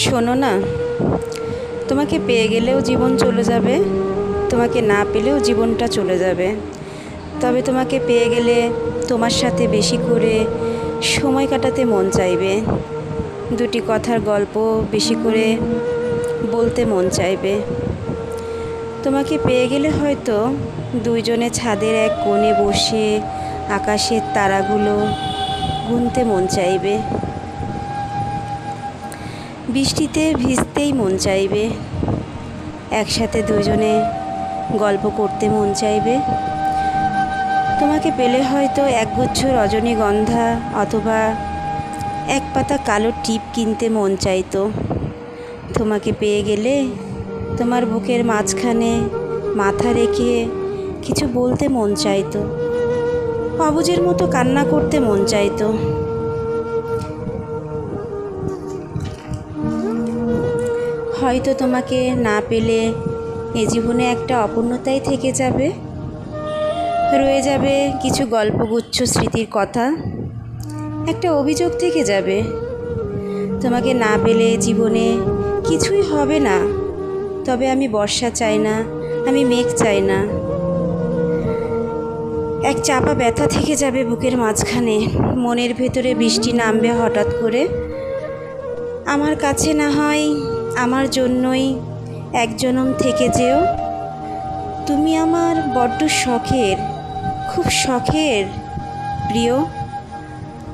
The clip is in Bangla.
শোনো না, তোমাকে পেয়ে গেলেও জীবন চলে যাবে, তোমাকে না পেলেও জীবনটা চলে যাবে। তবে তোমাকে পেয়ে গেলে তোমার সাথে বেশি করে সময় কাটাতে মন চাইবে, দুটি কথার গল্প বেশি করে বলতে মন চাইবে। তোমাকে পেয়ে গেলে হয়তো দুইজনে ছাদের এক কোণে বসে আকাশের তারাগুলো গুনতে মন চাইবে, বৃষ্টিতে ভিজতেই মন চাইবে, একসাথে দুজনে গল্প করতে মন চাইবে। তোমাকে পেলে হয়তো একগুচ্ছ রজনীগন্ধা অথবা এক পাতা কালো টিপ কিনতে মন চাইতো। তোমাকে পেয়ে গেলে তোমার বুকের মাঝখানে মাথা রেখে কিছু বলতে মন চাইতো, অবুঝের মতো কান্না করতে মন চাইতো। হয়তো তোমাকে না পেলে এ জীবনে একটা অপূর্ণতাই থেকে যাবে, রয়ে যাবে কিছু গল্পগুচ্ছ স্মৃতির কথা, একটা অভিযোগ থেকে যাবে। তোমাকে না পেলে জীবনে কিছুই হবে না, তবে আমি বর্ষা চাই না, আমি মেঘ চাই না। এক চাপা ব্যথা থেকে যাবে বুকের মাঝখানে, মনের ভেতরে বৃষ্টি নামবে হঠাৎ করে। আমার কাছে না হয় আমার জন্যই এক জনম থেকে যেও, তুমি আমার বড্ড শখের, খুব শখের প্রিয়।